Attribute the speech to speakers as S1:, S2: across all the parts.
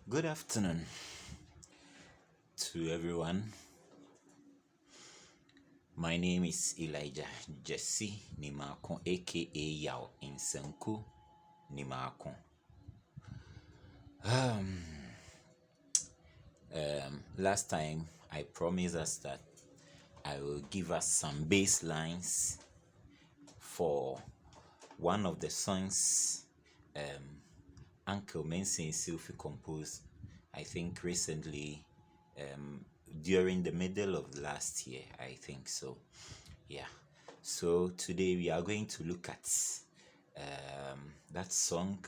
S1: Good afternoon to everyone. My name is Elijah Jesse Nimako, aka Yao Insenku Nimako. Last time I promised us that I will give us some bass lines for one of the songs Uncle Mensah and Essilfie composed, I think recently, during the middle of last year, I think so. Yeah. So today we are going to look at that song.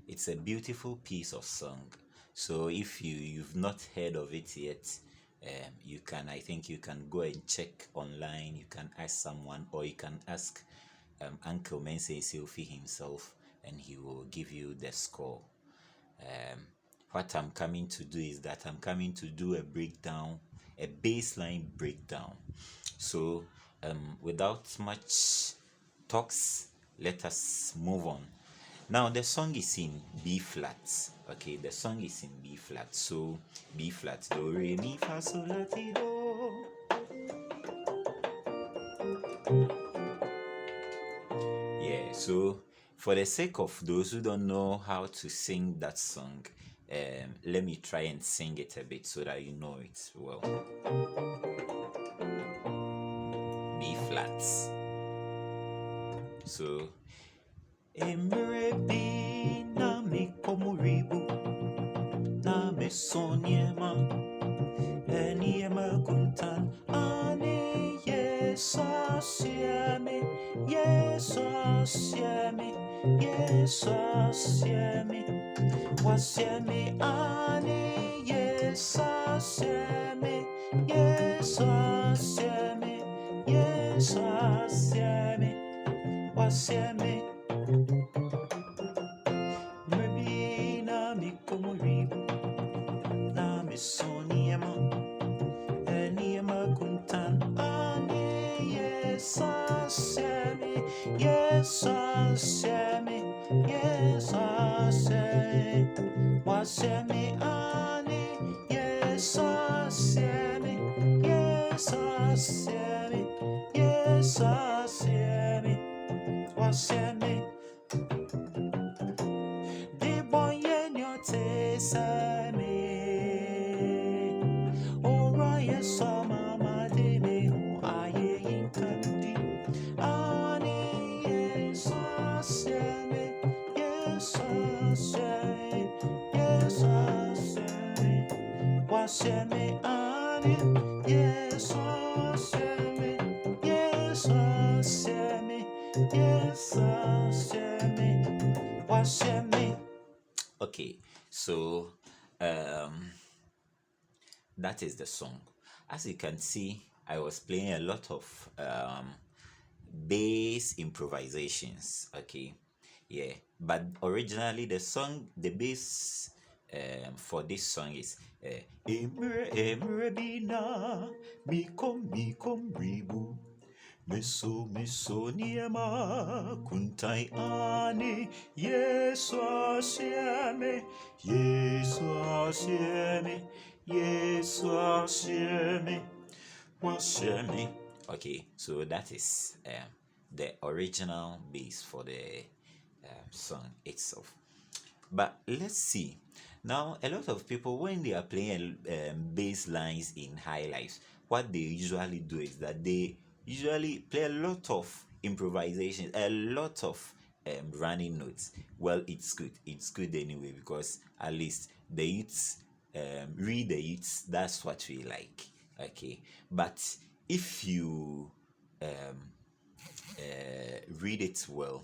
S1: It's a beautiful piece of song. So if you've not heard of it yet, I think you can go and check online. You can ask someone, or you can ask Uncle Mensah Essilfie himself, and he will give you the score. What I'm coming to do is that I'm coming to do a breakdown, a baseline breakdown. So without much talks, let us move on. Now the song is in B flat. Okay, the song is in B flat. So B flat, do re mi fa sol la ti do. Yeah, so for the sake of those who don't know how to sing that song, let me try and sing it a bit so that you know it well. B flats. So Emre bi na mi komuribu na me sonyema eniema kuntan ani Yesu asiame wasiame ani Yesu asiame wasiame maybe na mi komuribu na mi sonyema eniema kuntan ani Yesu asiame wasiame ani Yesu asiame wasiame de boye nyote same ora Yesu mama de me ho aye inkandi ani Yesu asiame wasiame ani Yesu asiame wasiame. Okay, so that is the song. As you can see, I was playing a lot of bass improvisations. Okay, yeah, but originally the bass for this song is Emre Emre bina mikom ribu Meso niema kuntai ani Yesu asiame wasiame. Okay, so that is the original bass for the song itself. But let's see. Now, a lot of people, when they are playing bass lines in high life, what they usually do is that they usually play a lot of improvisation, a lot of running notes. Well, it's good. It's good anyway, because at least the youths read the youths. That's what we like. Okay, but if you read it well,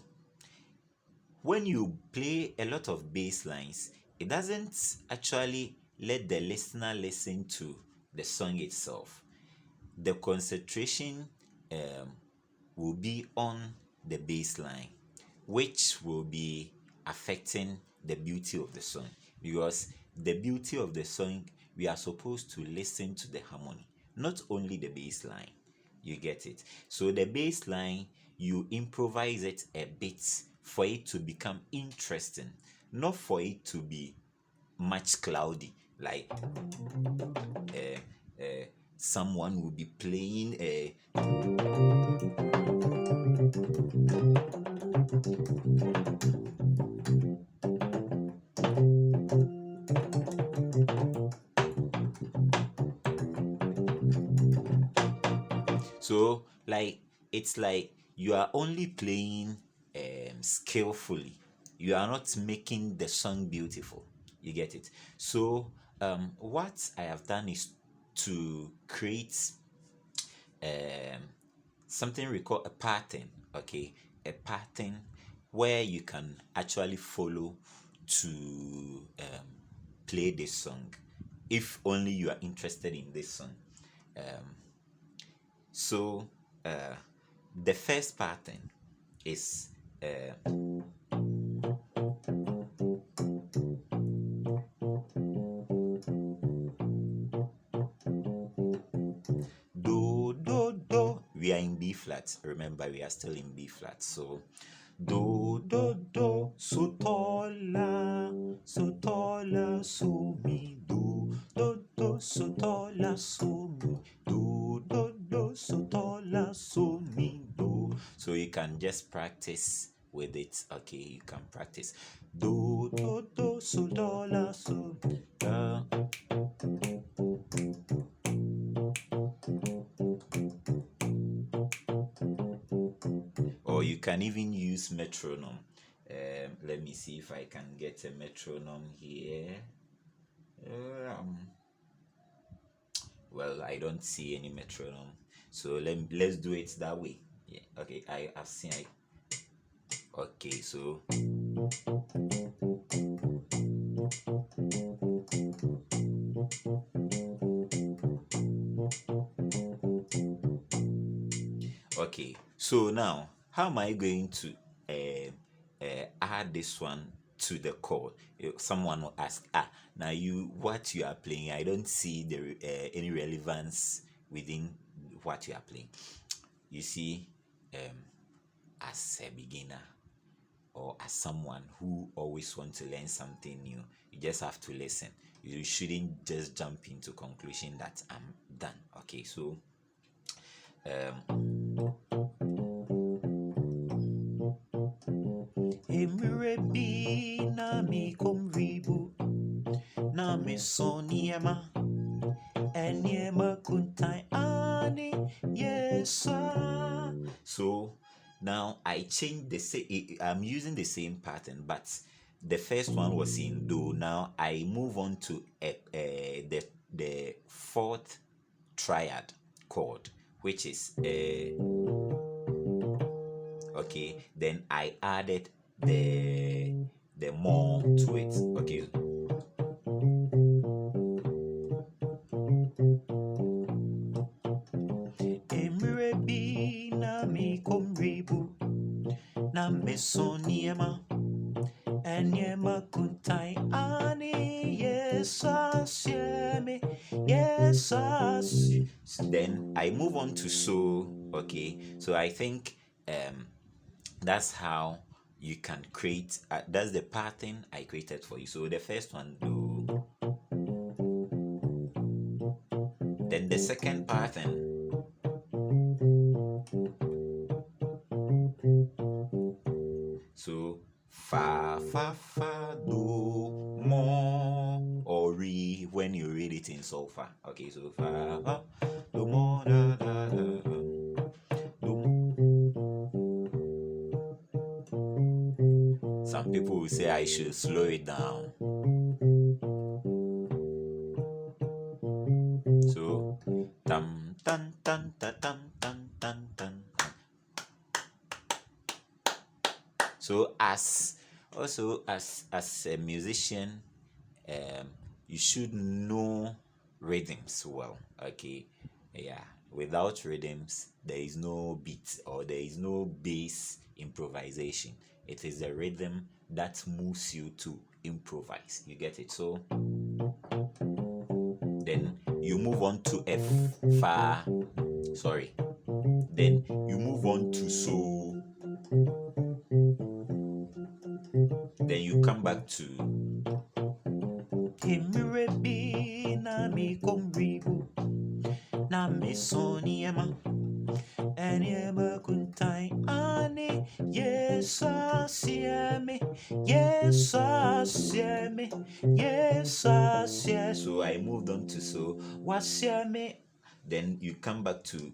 S1: when you play a lot of bass lines, it doesn't actually let the listener listen to the song itself. The concentration will be on the bass line, which will be affecting the beauty of the song, because the beauty of the song, we are supposed to listen to the harmony, not only the bass line. You get it? So the bass line, you improvise it a bit for it to become interesting, not for it to be much cloudy, like someone will be playing so like it's like you are only playing skillfully. You are not making the song beautiful. You get it? So what I have done is to create um, something we call a pattern. Okay, a pattern where you can actually follow to play this song, if only you are interested in this song. So the first pattern is do do do. We are in B flat. Remember, we are still in B flat. So do do do so tola so mi do so tola so mi do so tola so mi do. So you can just practice with it. Okay, you can practice do so tola so mi. Or you can even use metronome. Let me see if I can get a metronome here. Well, I don't see any metronome, so let's do it that way. Yeah, okay, I've seen it. Okay, so okay, so now how am I going to add this one to the chord? Someone will ask, now what you are playing, I don't see the any relevance within what you are playing. You see, as a beginner or as someone who always wants to learn something new, you just have to listen. You shouldn't just jump into conclusion that I'm done. Okay, so Emirebi na mi komribu na mi soniema eniema kuntai ani yesa. So now I changed the same. I'm using the same pattern, but the first one was in do. Now I move on to the fourth triad chord, which is okay. Then I added the more to it. Okay. Emirebi na mi komribu na mesoniema eniema kuntai ani yesasieme yesasi. Then I move on to so. Okay, so I think that's how you can create. That's the pattern I created for you. So the first one do. Then the second pattern. So fa fa fa do mo or re when you read it in solfa. Okay, so fa fa do mo da da da do. Some people will say I should slow it down. So tam tan tan ta tam tan tan tan. So as a musician, you should know rhythms well. Okay, yeah. Without rhythms, there is no beat or there is no bass improvisation. It is the rhythm that moves you to improvise. You get it? So then you move on to F, fa, sorry. Then you move on to so. Then you come back to Emrebi na mi komribu na mi soniema eniema kuntai ani Yesu asiemi Yesu asiemi Yesu asiemi. So I moved on to so wasiemi. Then you come back to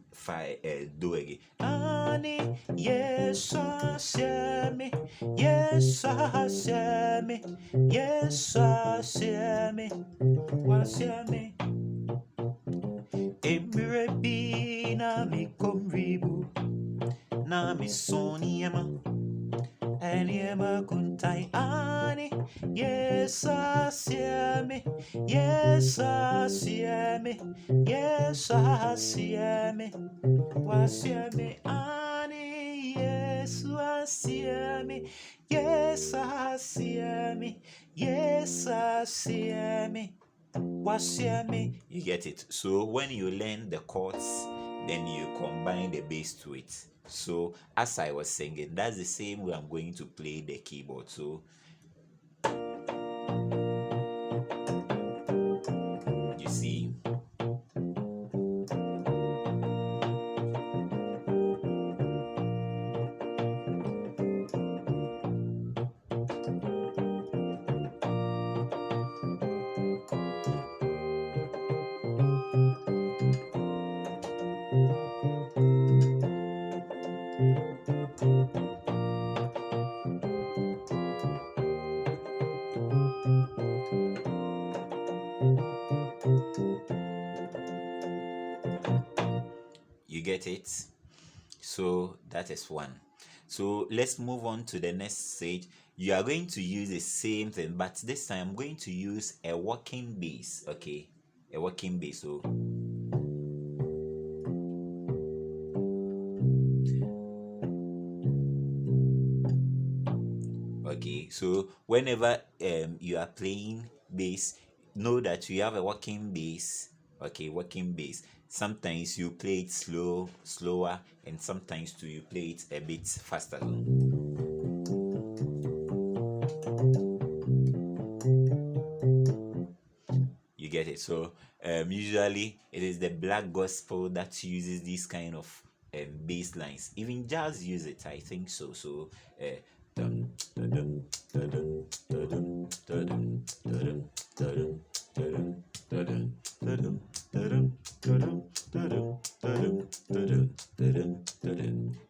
S1: do again. Ani Yesu asiemi Yesu asiemi Yesu asiemi wasiemi. Emrebi na mi komribu na mi soniema eniema kuntai ani Yesu asiemi Yesu asiemi Yesu asiemi wasiemi ani Yesu asiemi Yesu asiemi Yesu asiemi wasiemi. You get it? So when you learn the chords, then you combine the bass to it. So as I was singing, that's the same way I'm going to play the keyboard. So you see, you get it? So that is one. So let's move on to the next stage. You are going to use the same thing, but this time I'm going to use a walking bass. Okay, a walking bass. So okay, so whenever you are playing bass, know that you have a walking bass. Okay, walking bass. Sometimes you play it slower, and sometimes too you play it a bit faster. You get it? So usually it is the black gospel that uses these kind of bass lines. Even jazz use it, I think so. So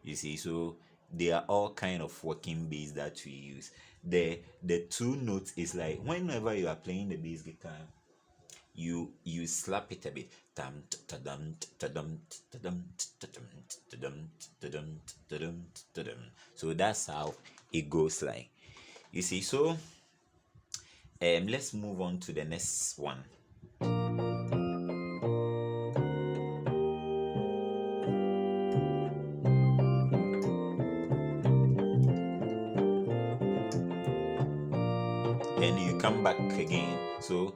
S1: you see, so they are all kind of working bass that we use. The two notes is like whenever you are playing the bass guitar, you slap it a bit. So that's how it goes like. You see, so let's move on to the next one. Then you come back again. So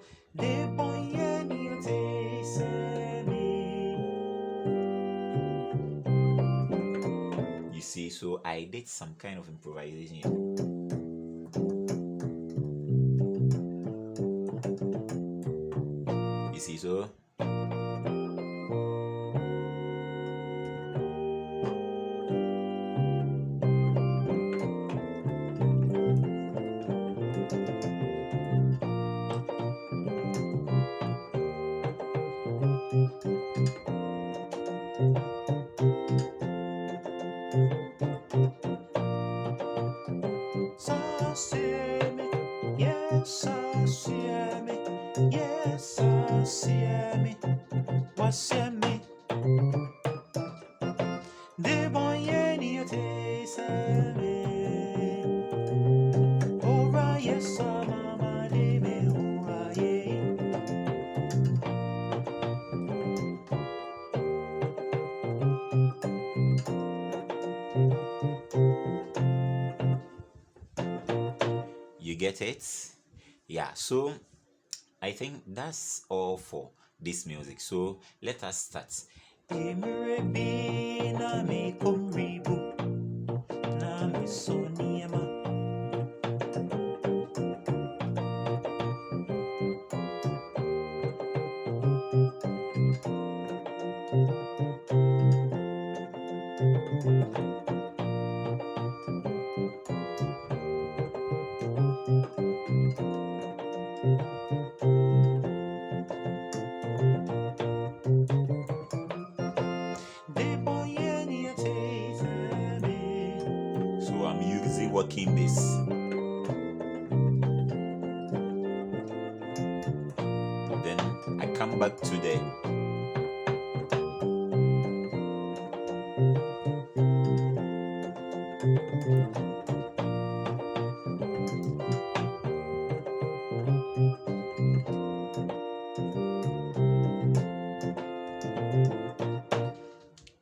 S1: you see, so I did some kind of improvisation. You see, so you get it? Yeah, so I think that's all for this music. So let us start. unlocking this. Then I come back to the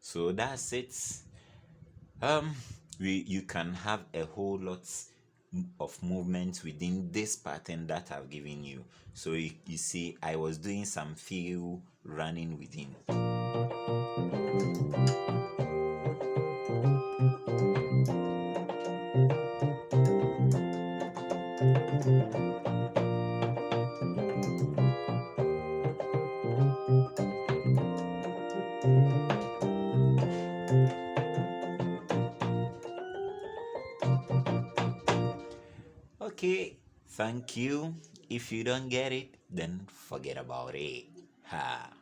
S1: so that's it. You can have a whole lot of movement within this pattern that I've given you. So you see, I was doing some few running within. Okay, thank you. If you don't get it, then forget about it. Ha.